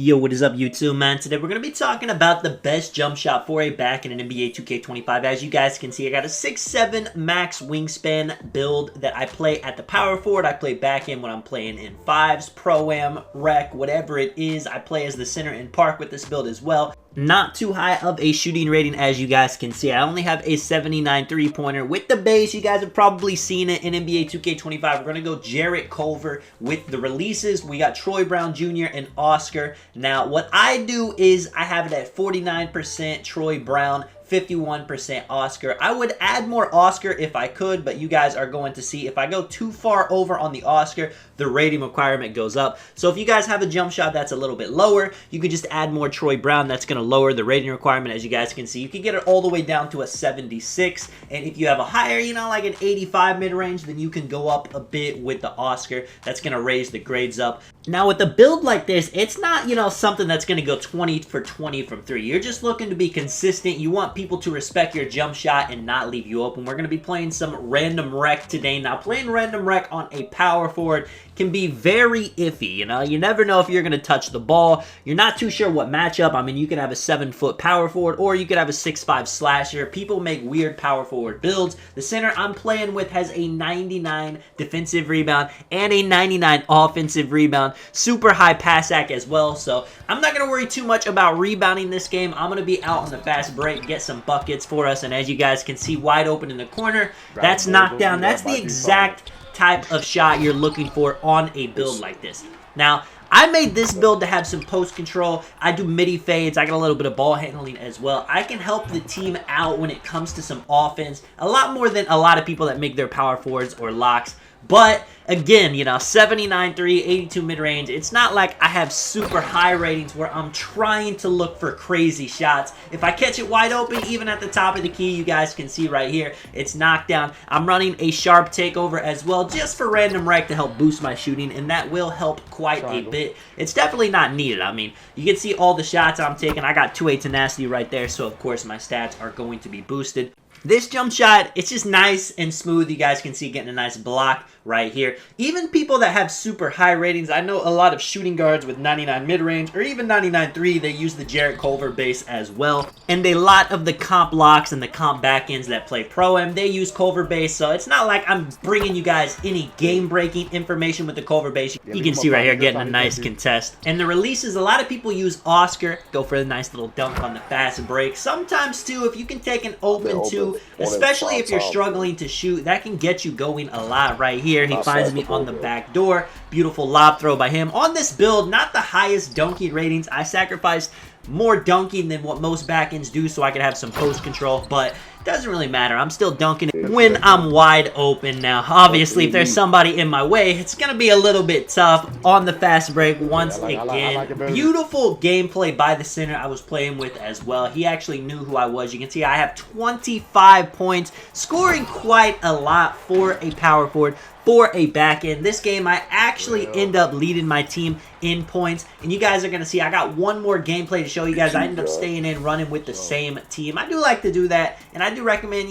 Yo, what is up YouTube, man? Today we're going to be talking about the best jump shot for a back in an NBA 2K25. As you guys can see, I got a 6'7 max wingspan build that I play at the power forward. I play back end when I'm playing in fives, pro-am, rec, whatever it is. I play as the center in park with this build as well. Not too high of a shooting rating, as you guys can see. I only have a 79 three-pointer with the base. You guys have probably seen it in NBA 2K25. We're going to go Jarrett Culver with the releases. We got Troy Brown Jr. and Oscar. Now, what I do is I have it at 49% Troy Brown, 51% Oscar. I would add more Oscar if I could, but you guys are going to see if I go too far over on the Oscar, the rating requirement goes up. So if you guys have a jump shot that's a little bit lower, you could just add more Troy Brown. That's going to lower the rating requirement. As you guys can see, you can get it all the way down to a 76. And if you have a higher, like an 85 mid-range, then you can go up a bit with the Oscar. That's going to raise the grades up. Now with a build like this, it's not, something that's going to go 20 for 20 from 3. You're just looking to be consistent. You want people to respect your jump shot and not leave you open. We're going to be playing some random rec today. Now, playing random rec on a power forward can be very iffy, You never know if you're going to touch the ball. You're not too sure what matchup. I mean, you could have a 7-foot power forward or you could have a 6'5 slasher. People make weird power forward builds. The center I'm playing with has a 99 defensive rebound and a 99 offensive rebound. Super high pass ac as well, so I'm not going to worry too much about rebounding this game. I'm going to be out on the fast break, get some buckets for us, and as you guys can see, wide open in the corner, that's knocked down. That's the exact type of shot you're looking for on a build like this. Now, I made this build to have some post control. I do midi fades. I got a little bit of ball handling as well. I can help the team out when it comes to some offense, a lot more than a lot of people that make their power forwards or locks. But again, 79 3, 82 mid-range. It's not like I have super high ratings where I'm trying to look for crazy shots. If I catch it wide open, even at the top of the key, you guys can see right here, it's knocked down. I'm running a sharp takeover as well, just for random rec to help boost my shooting, and that will help quite a bit. It's definitely not needed. I mean, you can see all the shots I'm taking. I got 2-8 tenacity right there, so of course my stats are going to be boosted. This jump shot, it's just nice and smooth. You guys can see getting a nice block right here. Even people that have super high ratings, I know a lot of shooting guards with 99 mid-range or even 99 3, they use the Jarrett Culver base as well. And a lot of the comp locks and the comp backends that play Pro-Am, they use Culver base. So it's not like I'm bringing you guys any game-breaking information with the Culver base. You can see right here getting a nice contest. And the releases, a lot of people use Oscar, go for a nice little dunk on the fast break. Sometimes too, if you can take an open 2, especially if you're struggling to shoot, that can get you going a lot right here. He finds me on the back door. Beautiful lob throw by him. On this build, not the highest dunking ratings. I sacrificed more dunking than what most backends do so I could have some post control, but it doesn't really matter. I'm still dunking it when I'm wide open. Now, obviously, if there's somebody in my way, it's going to be a little bit tough on the fast break once again. Beautiful gameplay by the center I was playing with as well. He actually knew who I was. You can see I have 25 points, scoring quite a lot for a power forward. For a back end. This game, I actually end up leading my team in points. And you guys are going to see, I got one more gameplay to show you guys. I ended up staying in, running with the same team. I do like to do that. And I do recommend,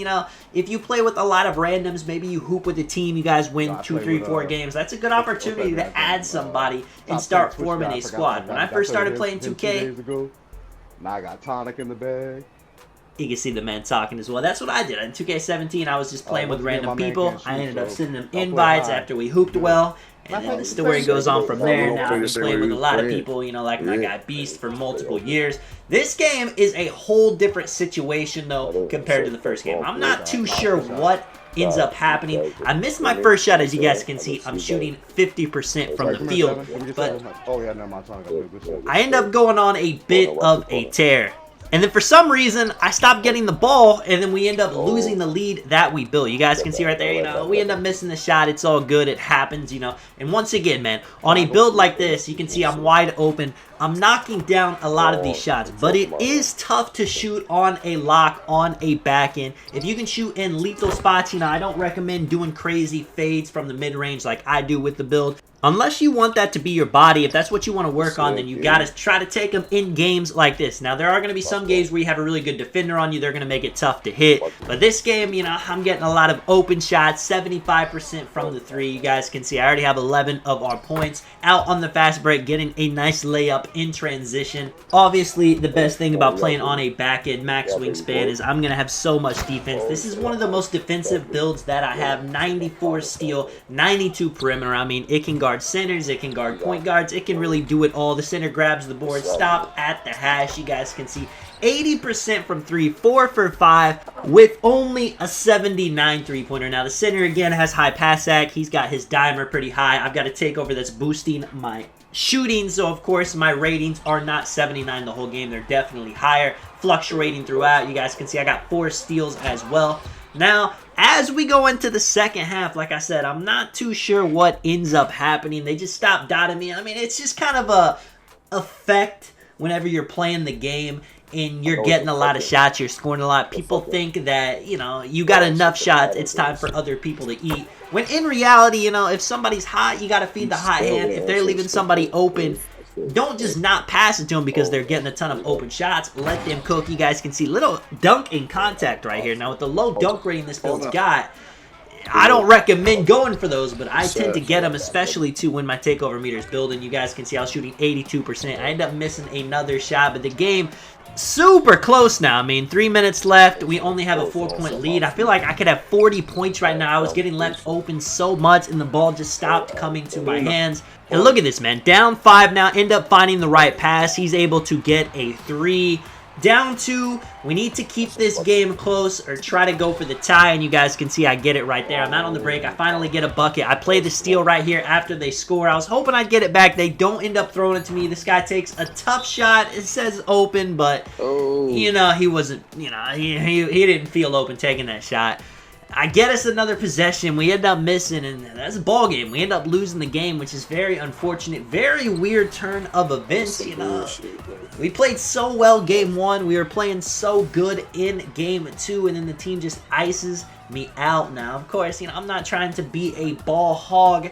if you play with a lot of randoms, maybe you hoop with a team, you guys win 2, 3, 4 games. That's a good opportunity to add somebody and start forming a squad. When I first started playing 2K, now I got tonic in the bag. you can see the man talking as well. That's what I did. In 2K17, I was just playing with random people. I ended up sending them invites after we hooped well. And then the story goes on from there. Now I've been playing with a lot of people, like my guy Beast for multiple years. This game is a whole different situation, though, compared to the first game. I'm not too sure what ends up happening. I missed my first shot, as you guys can see. I'm shooting 50% from the field, but I end up going on a bit of a tear. And then for some reason, I stopped getting the ball, and then we end up losing the lead that we built. You guys can see right there, we end up missing the shot. It's all good. It happens, And once again, man, on a build like this, you can see I'm wide open. I'm knocking down a lot of these shots, but it is tough to shoot on a lock, on a back end. If you can shoot in lethal spots, I don't recommend doing crazy fades from the mid-range like I do with the build. Unless you want that to be your body, if that's what you want to work on, then you got to try to take them in games like this. Now, there are going to be some games where you have a really good defender on you. They're going to make it tough to hit. But this game, you know, I'm getting a lot of open shots, 75% from the 3. You guys can see I already have 11 of our points out on the fast break, getting a nice layup in transition. Obviously, the best thing about playing on a back end max wingspan is I'm going to have so much defense. This is one of the most defensive builds that I have. 94 steal, 92 perimeter. I mean, it can guard centers, it can guard point guards, it can really do it all. The center grabs the board, stop at the hash. You guys can see 80% from 3, 4 for 5 with only a 79 3-pointer. Now the center again has high pass act. He's got his dimer pretty high. I've got a takeover that's boosting my shooting, so of course my ratings are not 79 the whole game. They're definitely higher, fluctuating throughout. You guys can see I got 4 steals as well. Now, as we go into the second half, like I said, I'm not too sure what ends up happening. They just stopped dotting me. I mean, it's just kind of a effect whenever you're playing the game and you're getting a lot of shots, you're scoring a lot. People think that, you know, you got enough shots, it's time for other people to eat. When in reality, you know, if somebody's hot, you got to feed the hot hand. If they're leaving somebody open, don't just not pass it to them because they're getting a ton of open shots. Let them cook. You guys can see little dunk in contact right here. Now, with the low dunk rating this build's got, I don't recommend going for those, but I tend to get them, especially too when my takeover meter is building. You guys can see I was shooting 82%. I end up missing another shot, but the game super close now. I mean, 3 minutes left. We only have a 4-point lead. I feel like I could have 40 points right now. I was getting left open so much, and the ball just stopped coming to my hands. And look at this, man. Down 5 now. End up finding the right pass. He's able to get a 3. Down 2. We need to keep this game close or try to go for the tie. And you guys can see I get it right there. I'm out on the break. I finally get a bucket. I play the steal right here after they score. I was hoping I'd get it back. They don't end up throwing it to me. This guy takes a tough shot. It says open, but, you know, he wasn't, you know, he didn't feel open taking that shot. I get us another possession. We end up missing, and that's a ball game. We end up losing the game, which is very unfortunate. Very weird turn of events, you know. We played so well game 1. We were playing so good in game 2, and then the team just ices me out. Now, of course, you know, I'm not trying to be a ball hog,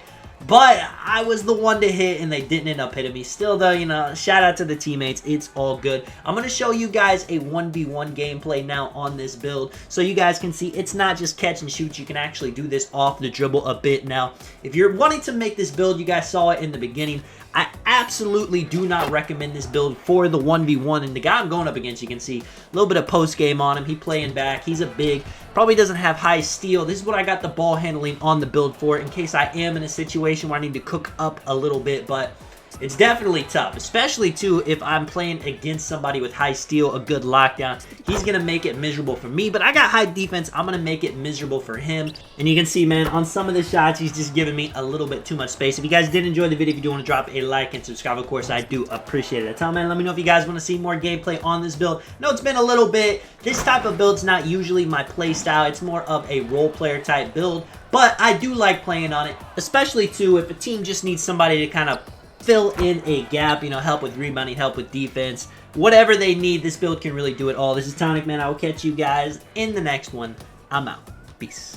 but I was the one to hit, and they didn't end up hitting me. Still, though, you know, shout out to the teammates. It's all good. I'm going to show you guys a 1v1 gameplay now on this build, so you guys can see it's not just catch and shoot. You can actually do this off the dribble a bit now. If you're wanting to make this build, you guys saw it in the beginning. I absolutely do not recommend this build for the 1v1. And the guy I'm going up against, you can see a little bit of post game on him. He playing back. He's a big. Probably doesn't have high steal. This is what I got the ball handling on the build for, in case I am in a situation where I need to cook up a little bit. But it's definitely tough, especially too if I'm playing against somebody with high steal, a good lockdown. He's going to make it miserable for me, but I got high defense. I'm going to make it miserable for him. And you can see, man, on some of the shots, he's just giving me a little bit too much space. If you guys did enjoy the video, if you do want to drop a like and subscribe, of course, I do appreciate it. Tell me, man, let me know if you guys want to see more gameplay on this build. No, it's been a little bit. This type of build's not usually my play style. It's more of a role player type build, but I do like playing on it, especially too if a team just needs somebody to kind of fill in a gap, you know, help with rebounding, help with defense, whatever they need. This build can really do it all. This is Tonic, man. I will catch you guys in the next one. I'm out. Peace.